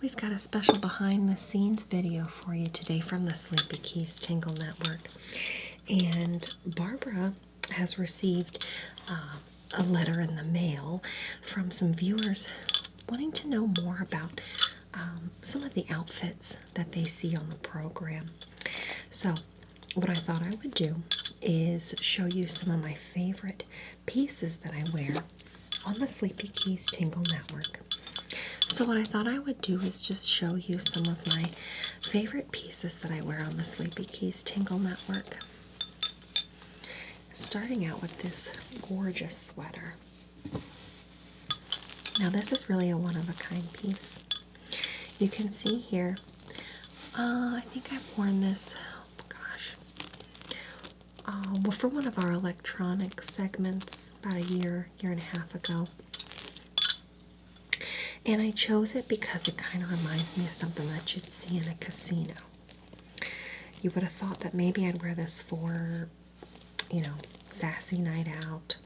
We've got a special behind the scenes video for you today from the Sleepy Keys Tingle Network. And Barbara has received a letter in the mail from some viewers wanting to know more about some of the outfits that they see on the program. So what I thought I would do is show you some of my favorite pieces that I wear on the Sleepy Keys Tingle Network. So what I thought I would do is just show you some of my favorite pieces that I wear on the Sleepy Keys Tingle Network. Starting out with this gorgeous sweater. Now this is really a one-of-a-kind piece. You can see here, I think I've worn this, well, for one of our electronics segments about a year and a half ago. And I chose it because it kind of reminds me of something that you'd see in a casino. You would have thought that maybe I'd wear this for, sassy night out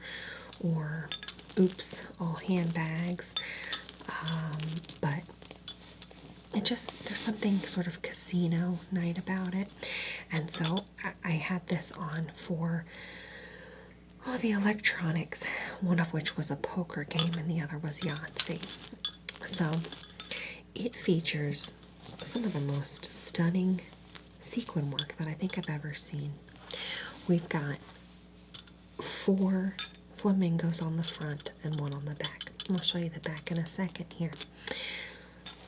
or oops, all handbags. But there's something sort of casino night about it. And so I had this on for all the electronics, one of which was a poker game and the other was Yahtzee. So it features some of the most stunning sequin work that I think I've ever seen. We've got 4 flamingos on the front and 1 on the back. I'll show you the back in a second here.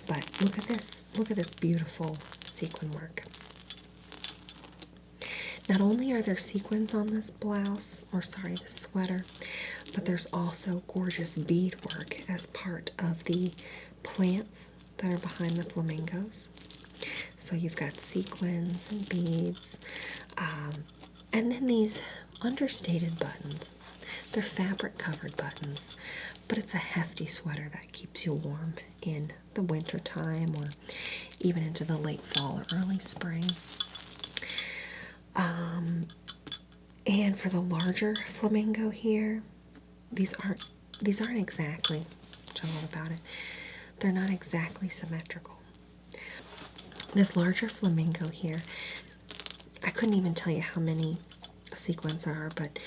But look at this beautiful sequin work. Not only are there sequins on this blouse, this sweater, but there's also gorgeous bead work as part of the plants that are behind the flamingos. So you've got sequins and beads, and then these understated buttons. They're fabric covered buttons, but it's a hefty sweater that keeps you warm in the winter time or even into the late fall or early spring. And for the larger flamingo here, these aren't exactly, which I love about it, they're not exactly symmetrical. This larger flamingo here, I couldn't even tell you how many sequins there are, but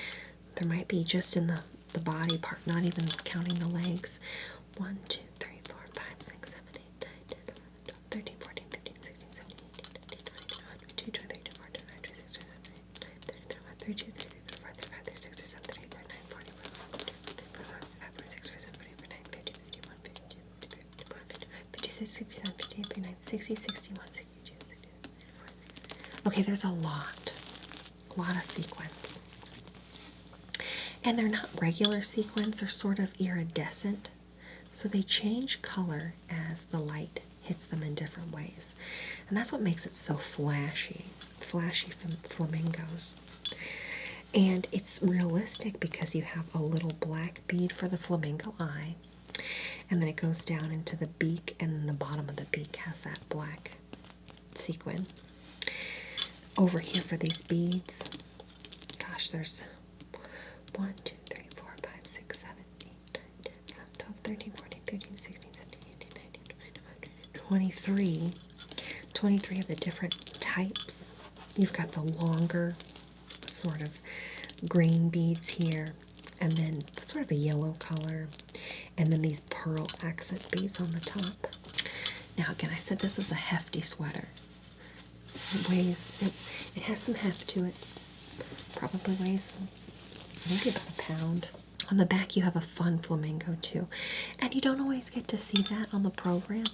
there might be just in the body part, not even counting the legs. 1, 2, 3, 4, 5, 6, 7, 8, 9, 10, 11, 12, 13, 14, 15, 16, 17, 18, 19, 20, 21, 22, 23, 24, 25, 26, 27, 28, 29, 30, 31, 32, 33, 34, 35, 36, 37, 38, 39, 40, 41, 42, 45, 46, 47, 48, 49, 50, 51, 52, 53, 54, 56, 57, 58, 59, 60, 61, 62, 63. Okay, there's a lot of sequins. And they're not regular sequins, they're sort of iridescent. So they change color as the light hits them in different ways. And that's what makes it so flashy flamingos. And it's realistic because you have a little black bead for the flamingo eye. And then it goes down into the beak, and the bottom of the beak has that black sequin. Over here for these beads, gosh, there's 1, 2, 3, 4, 5, 6, 7, 8, 9, 10, 11, 12, 13, 14, 15, 16, 17, 18, 19, 20, 23 of the different types. You've got the longer sort of green beads here, and then sort of a yellow color, and then these pearl accent beads on the top. Now again, I said this is a hefty sweater. It has some heft to it. Probably weighs maybe about a pound. On the back you have a fun flamingo too. And you don't always get to see that on the program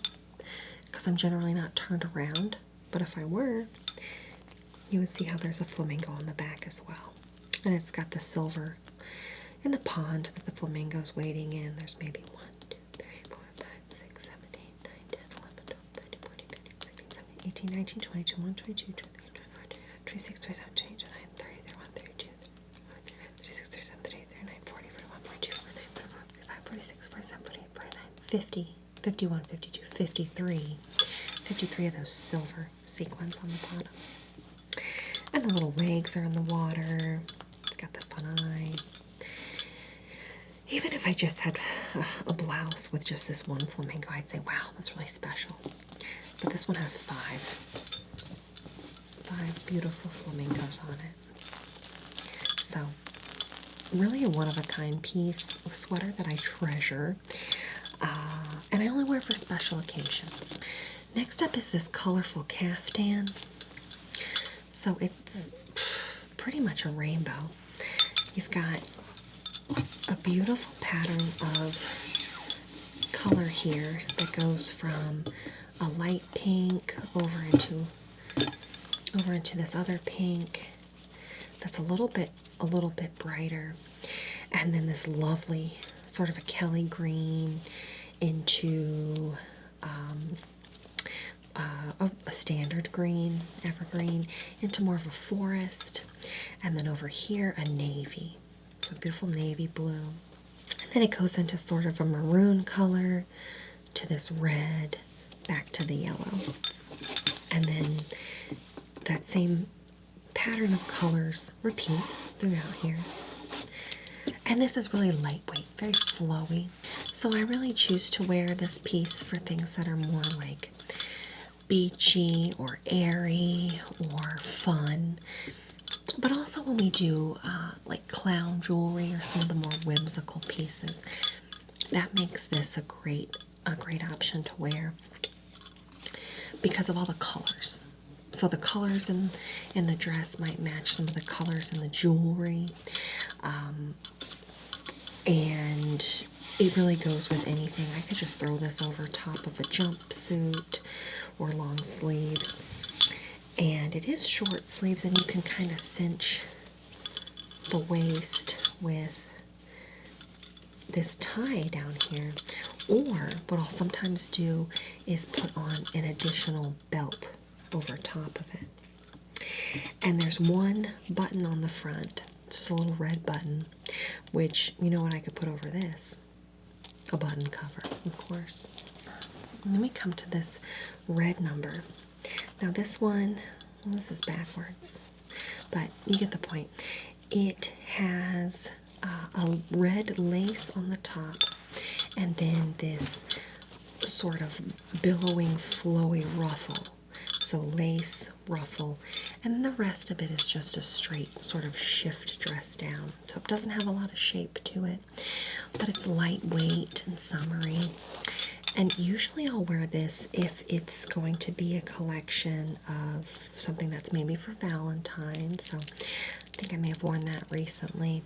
because I'm generally not turned around. But if I were, you would see how there's a flamingo on the back as well. And it's got the silver in the pond that the flamingo's wading in. There's maybe 1, 2, 3, 4, 5, 6, 7, 8, 9, 10, 11, 12, 13, 14, 15, 16, 17, 18, 19, 20, 21, 22, 23, 24, 26, 27, 28, 29, 30, 31, 32, 36, 37, 38, 39, 40, 41, 42, 43, 45, 46, 47, 48, 49, 50, 51, 52, 53. 53 of those silver sequins on the bottom. And the little legs are in the water. It's got the fun eye. Even if I just had a blouse with just this one flamingo, I'd say, wow, that's really special. But this one has five beautiful flamingos on it. So, really a one-of-a-kind piece of sweater that I treasure. And I only wear for special occasions. Next up is this colorful caftan. So it's pretty much a rainbow. You've got a beautiful pattern of color here that goes from a light pink over into this other pink that's a little bit brighter, and then this lovely sort of a Kelly green into a standard green, evergreen, into more of a forest, and then over here a navy, so beautiful navy blue, and then it goes into sort of a maroon color to this red, back to the yellow, and then that same pattern of colors repeats throughout here. And this is really lightweight, very flowy. So I really choose to wear this piece for things that are more like beachy or airy or fun. But also when we do like clown jewelry or some of the more whimsical pieces, that makes this a great option to wear because of all the colors. So the colors in the dress might match some of the colors in the jewelry. And it really goes with anything. I could just throw this over top of a jumpsuit or long sleeves. And it is short sleeves, and you can kind of cinch the waist with this tie down here. Or what I'll sometimes do is put on an additional belt over top of it. And there's one button on the front, just a little red button, which, you know what I could put over this? A button cover, of course. And then we come to this red number. Now this one, well, this is backwards, but you get the point. It has a red lace on the top, and then this sort of billowing, flowy ruffle. So lace, ruffle, and then the rest of it is just a straight sort of shift dress down. So it doesn't have a lot of shape to it, but it's lightweight and summery. And usually I'll wear this if it's going to be a collection of something that's maybe for Valentine. So I think I may have worn that recently.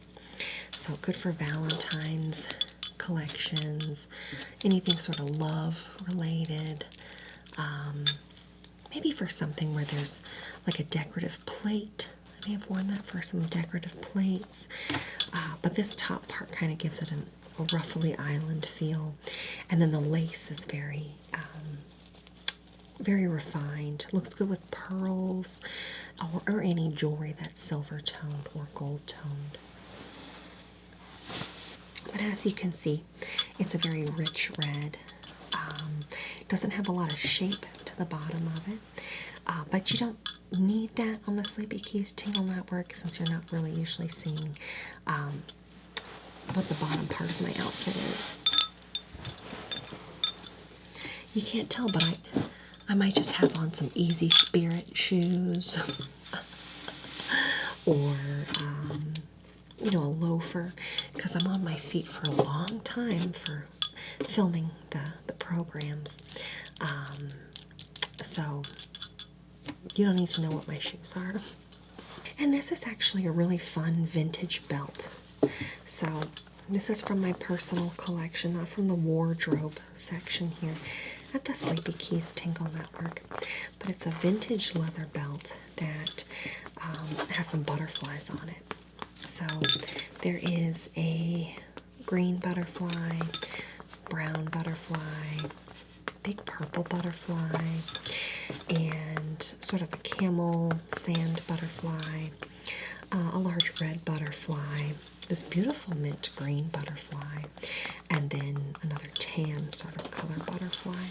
So good for Valentine's collections, anything sort of love related. Maybe for something where there's like a decorative plate. I may have worn that for some decorative plates. But this top part kind of gives it a ruffly island feel. And then the lace is very, very refined. Looks good with pearls or any jewelry that's silver toned or gold toned. But as you can see, it's a very rich red. It doesn't have a lot of shape to the bottom of it, but you don't need that on the Sleepy Keys Tingle Network since you're not really usually seeing what the bottom part of my outfit is. You can't tell, but I might just have on some Easy Spirit shoes or you know, a loafer, because I'm on my feet for a long time for filming the programs. So you don't need to know what my shoes are. And this is actually a really fun vintage belt. So this is from my personal collection, not from the wardrobe section here at the Sleepy Keys Tingle Network. But it's a vintage leather belt that has some butterflies on it. So there is a green butterfly, brown butterfly, big purple butterfly, and sort of a camel sand butterfly, a large red butterfly, this beautiful mint green butterfly, and then another tan sort of color butterfly.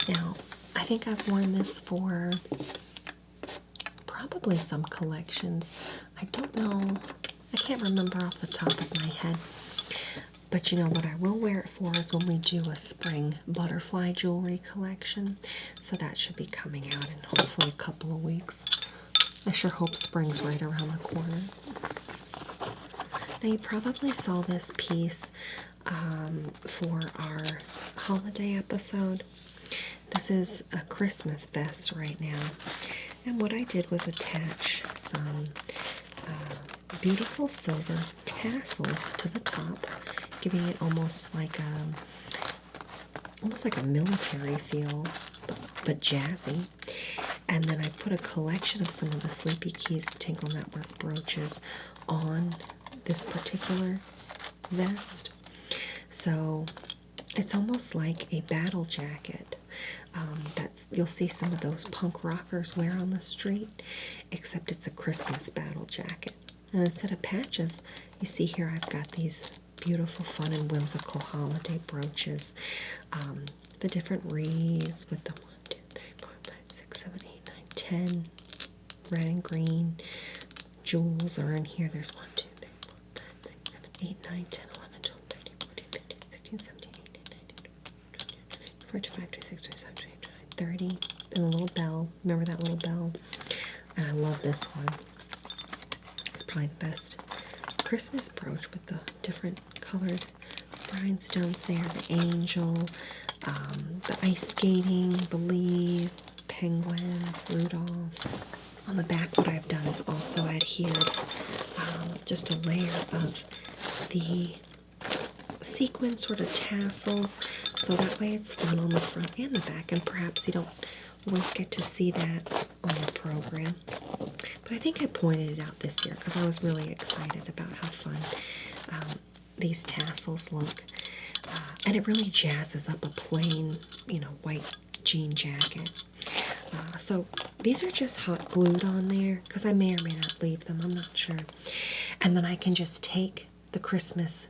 Now, I think I've worn this for probably some collections. I don't know, I can't remember off the top of my head, But you know what I will wear it for is when we do a spring butterfly jewelry collection. So that should be coming out in hopefully a couple of weeks. I sure hope spring's right around the corner. Now you probably saw this piece for our holiday episode. This is a Christmas vest right now. And what I did was attach some beautiful silver tassels to the top, giving it almost like a military feel, but jazzy. And then I put a collection of some of the Sleepy Keys Tingle Network brooches on this particular vest. So it's almost like a battle jacket. You'll see some of those punk rockers wear on the street, except it's a Christmas battle jacket. And instead of patches, you see here I've got these beautiful, fun, and whimsical holiday brooches. The different wreaths with the 1, 2, 3, 4, 5, 6, 7, 8, 9, 10 red and green jewels are in here. There's 1, 2, 3, 4, 5, 6, 7, 8, 9, 10, 11, 12, 13, 14, 15, 16, 17, 18, 19, 20, 21, 22, 26, 27, 28, 29, 30. And a little bell. Remember that little bell? And I love this one. It's probably the best Christmas brooch with the different colored rhinestones there. The angel, the ice skating, believe, penguins, Rudolph. On the back, what I've done is also adhered just a layer of the sequin sort of tassels, so that way it's fun on the front and the back, and perhaps you don't always get to see that on the program. But I think I pointed it out this year because I was really excited about how fun these tassels look. And it really jazzes up a plain, white jean jacket. So these are just hot glued on there because I may or may not leave them. I'm not sure. And then I can just take the Christmas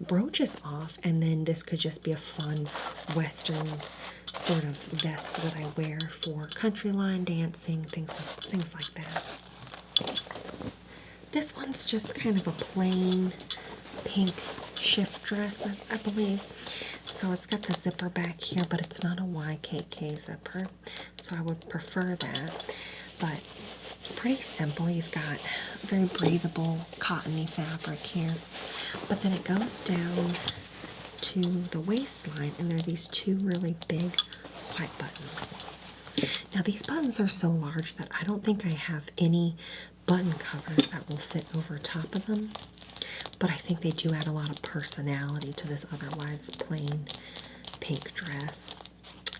brooches off, and then this could just be a fun Western sort of vest that I wear for country line dancing, things like that. This one's just kind of a plain pink shift dress, I believe. So it's got the zipper back here, but it's not a YKK zipper, so I would prefer that. But pretty simple. You've got very breathable cottony fabric here, but then it goes down to the waistline, and there are these two really big white buttons. Now these buttons are so large that I don't think I have any button covers that will fit over top of them, but I think they do add a lot of personality to this otherwise plain pink dress.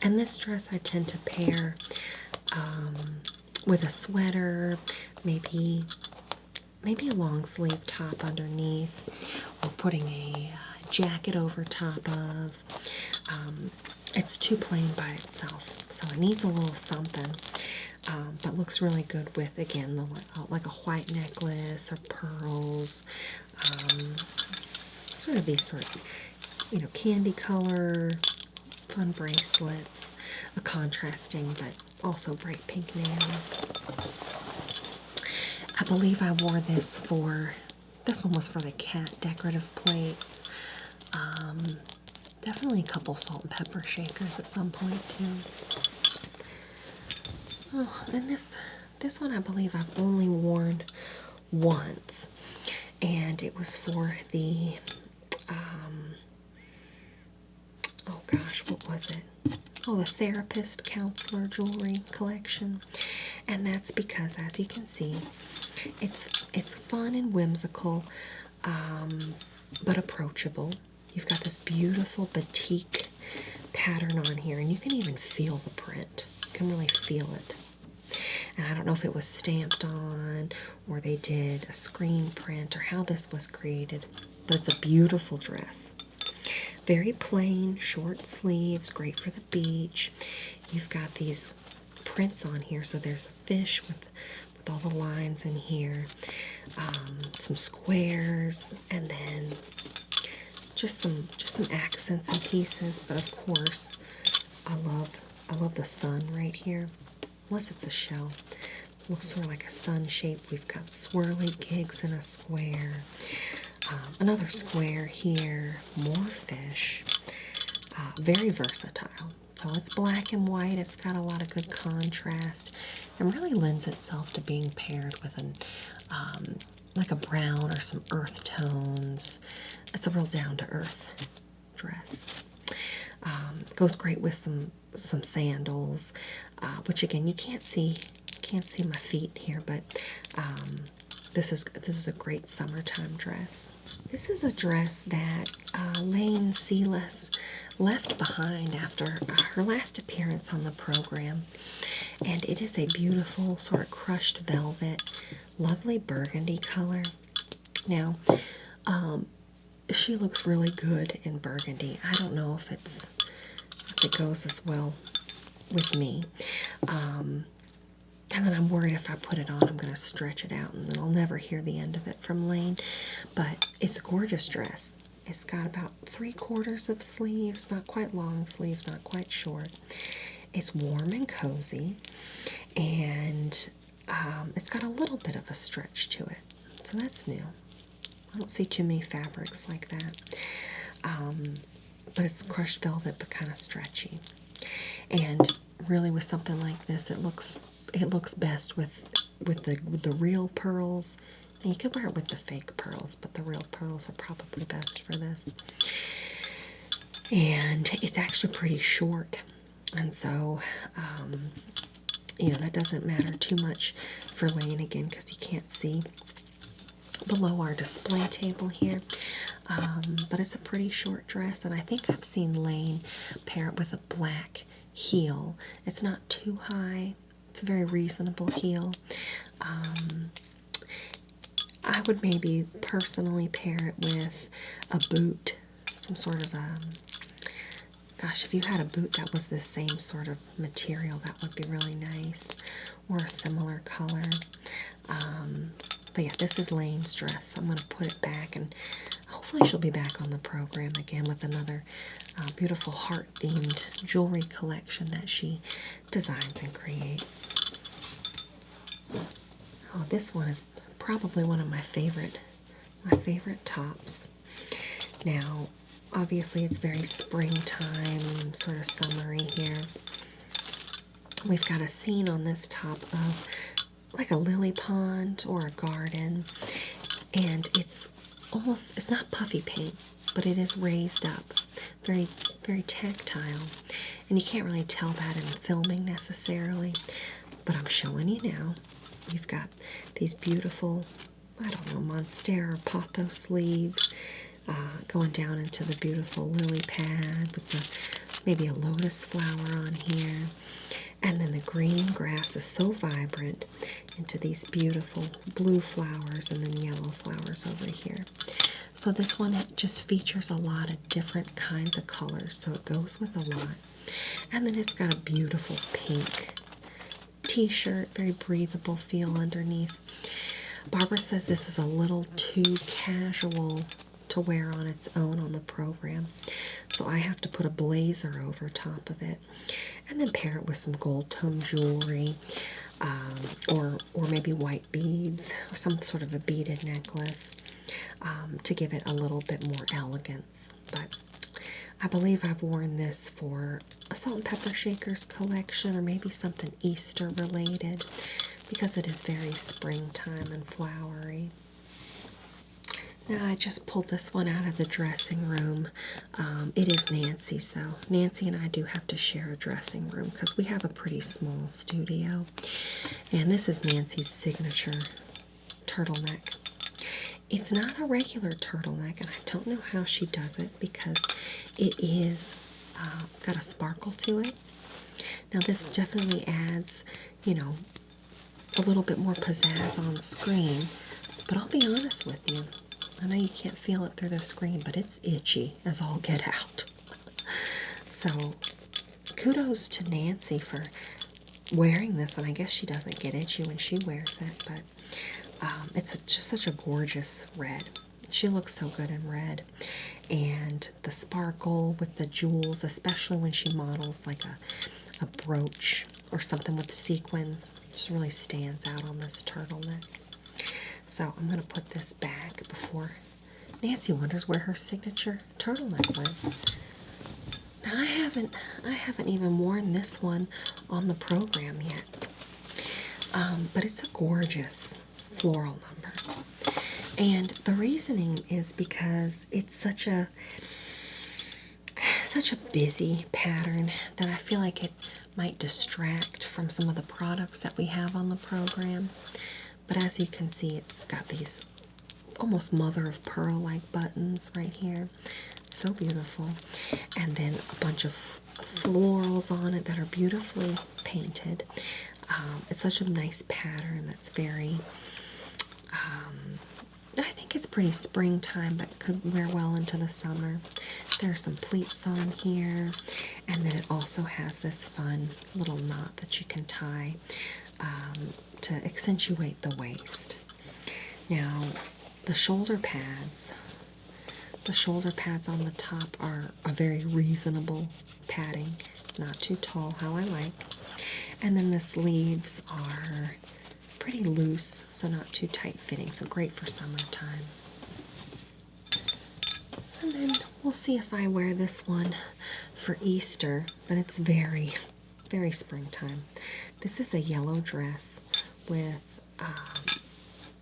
And this dress I tend to pair with a sweater, maybe a long sleeve top underneath, or putting a jacket over top of. It's too plain by itself, so it needs a little something, but looks really good with, again, like a white necklace or pearls, sort of these candy color, fun bracelets, a contrasting but also bright pink nail. I believe I wore this one was for the cat decorative plates. Definitely a couple salt and pepper shakers at some point too. Oh, and this one I believe I've only worn once, and it was for the oh gosh, what was it? Oh, the therapist counselor jewelry collection. And that's because, as you can see, it's fun and whimsical, but approachable. You've got this beautiful batik pattern on here, and you can even feel the print. You can really feel it. And I don't know if it was stamped on, or they did a screen print, or how this was created, but it's a beautiful dress. Very plain, short sleeves, great for the beach. You've got these prints on here, so there's a fish with all the lines in here, some squares, and then just some accents and pieces. But of course, I love the sun right here. Unless it's a shell, it looks sort of like a sun shape. We've got swirly gigs in a square. Another square here, more fish, very versatile. So it's black and white, it's got a lot of good contrast, and really lends itself to being paired with an like a brown or some earth tones. It's a real down-to-earth dress. Goes great with some sandals, which again you can't see my feet here, but this is a great summertime dress. This is a dress that Lane Sealess left behind after her last appearance on the program, and it is a beautiful sort of crushed velvet, lovely burgundy color. Now, she looks really good in burgundy. I don't know if it goes as well with me. And then I'm worried if I put it on, I'm going to stretch it out, and then I'll never hear the end of it from Lane. But it's a gorgeous dress. It's got about 3/4 of sleeves, not quite long sleeves, not quite short. It's warm and cozy, and it's got a little bit of a stretch to it. So that's new. I don't see too many fabrics like that. But it's crushed velvet, but kind of stretchy. And really, with something like this, it looks best with the real pearls. And you could wear it with the fake pearls, but the real pearls are probably best for this. And it's actually pretty short, and so that doesn't matter too much for Lane again because you can't see below our display table here. But it's a pretty short dress, and I think I've seen Lane pair it with a black heel. It's not too high. It's a very reasonable heel. I would maybe personally pair it with a boot, some sort of gosh, if you had a boot that was the same sort of material, that would be really nice, or a similar color. But yeah, this is Lane's dress, so I'm going to put it back, and hopefully she'll be back on the program again with another beautiful heart-themed jewelry collection that she designs and creates. Oh, this one is probably one of my favorite tops. Now, obviously it's very springtime, sort of summery here. We've got a scene on this top of like a lily pond or a garden, and it's not puffy paint, but it is raised up, very, very tactile, and you can't really tell that in filming necessarily, but I'm showing you now. You've got these beautiful, I don't know, monstera pothos leaves going down into the beautiful lily pad with maybe a lotus flower on here. And then the green grass is so vibrant into these beautiful blue flowers and then yellow flowers over here. So this one just features a lot of different kinds of colors, so it goes with a lot. And then it's got a beautiful pink t-shirt, very breathable feel underneath. Barbara says this is a little too casual to wear on its own on the program, so I have to put a blazer over top of it and then pair it with some gold tone jewelry, or maybe white beads or some sort of a beaded necklace to give it a little bit more elegance. But I believe I've worn this for a Salt and Pepper Shakers collection, or maybe something Easter related, because it is very springtime and flowery. Now I just pulled this one out of the dressing room. It is Nancy's though. Nancy and I do have to share a dressing room because we have a pretty small studio. And this is Nancy's signature turtleneck. It's not a regular turtleneck, and I don't know how she does it because it is got a sparkle to it. Now this definitely adds, a little bit more pizzazz on screen, but I'll be honest with you. I know you can't feel it through the screen, but it's itchy as all get out. So kudos to Nancy for wearing this, and I guess she doesn't get itchy when she wears it, but it's just such a gorgeous red. She looks so good in red, and the sparkle with the jewels, especially when she models like a brooch or something with sequins, just really stands out on this turtleneck. So I'm going to put this back before Nancy wonders where her signature turtleneck went. Now I haven't even worn this one on the program yet. But it's a gorgeous floral number. And the reasoning is because it's such a busy pattern that I feel like it might distract from some of the products that we have on the program. But as you can see, it's got these almost mother of pearl like buttons right here. So beautiful. And then a bunch of florals on it that are beautifully painted. It's such a nice pattern that's very, I think it's pretty springtime, but could wear well into the summer. There are some pleats on here, and then it also has this fun little knot that you can tie to accentuate the waist. Now, the shoulder pads on the top are a very reasonable padding, not too tall, how I like. And then the sleeves are pretty loose, so not too tight fitting, so great for summertime. And then we'll see if I wear this one for Easter, but it's very, very springtime. This is a yellow dress with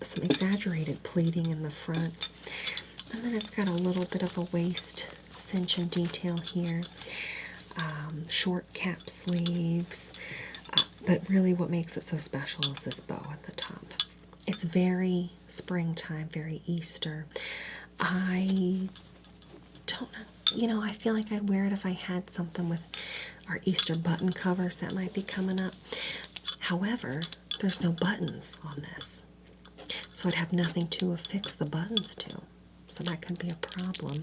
some exaggerated pleating in the front. And then it's got a little bit of a waist cinch and detail here. Short cap sleeves. But really what makes it so special is this bow at the top. It's very springtime, very Easter. I don't know, I feel like I'd wear it if I had something with our Easter button covers that might be coming up. However, there's no buttons on this. So I'd have nothing to affix the buttons to. So that could be a problem.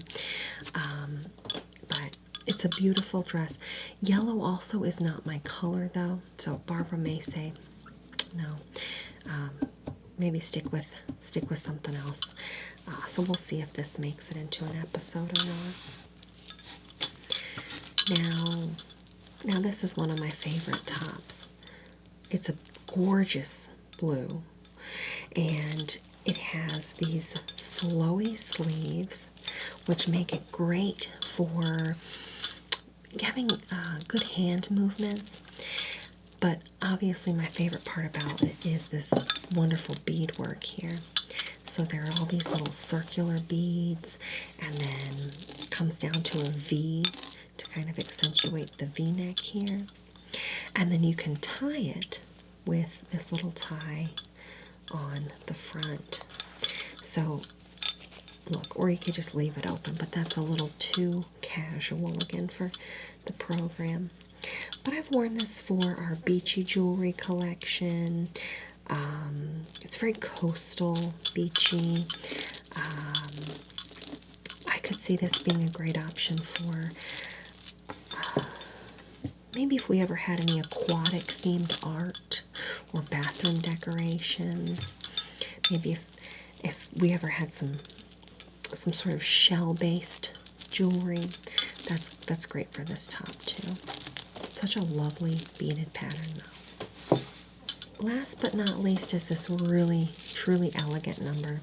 But it's a beautiful dress. Yellow also is not my color though, so Barbara may say no. Maybe stick with something else. So we'll see if this makes it into an episode or not. Now this is one of my favorite tops. It's a gorgeous blue, and it has these flowy sleeves, which make it great for having good hand movements. But obviously my favorite part about it is this wonderful beadwork here. So there are all these little circular beads, and then it comes down to a V to kind of accentuate the V-neck here. And then you can tie it with this little tie on the front. So look, or you could just leave it open, but that's a little too casual again for the program. But I've worn this for our beachy jewelry collection. It's very coastal, beachy. I could see this being a great option for maybe if we ever had any aquatic themed art or bathroom decorations. Maybe if we ever had some sort of shell-based jewelry, that's great for this top too. Such a lovely beaded pattern though. Last but not least is this really, truly elegant number.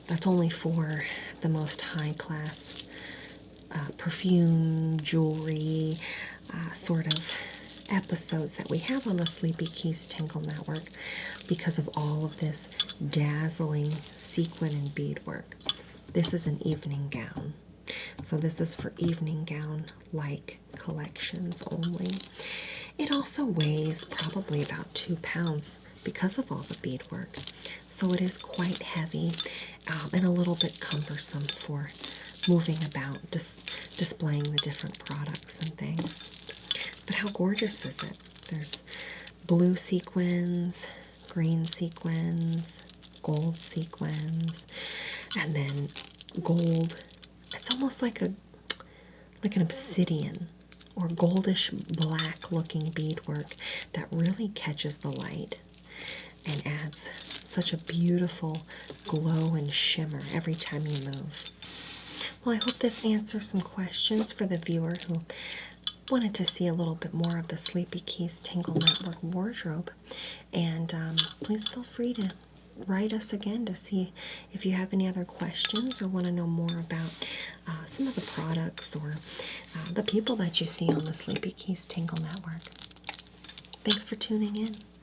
That's only for the most high-class perfume, jewelry, sort of episodes that we have on the Sleepy Keys Tingle Network because of all of this dazzling sequin and beadwork. This is an evening gown. So this is for evening gown-like collections only. It also weighs probably about 2 pounds because of all the beadwork. So it is quite heavy and a little bit cumbersome for moving about, displaying the different products and things. But how gorgeous is it? There's blue sequins, green sequins, gold sequins, and then gold. It's almost like an obsidian or goldish black looking beadwork that really catches the light and adds such a beautiful glow and shimmer every time you move. Well, I hope this answers some questions for the viewer who wanted to see a little bit more of the Sleepy Keys Tingle Network wardrobe. And please feel free to write us again to see if you have any other questions or want to know more about some of the products or the people that you see on the Sleepy Keys Tingle Network. Thanks for tuning in.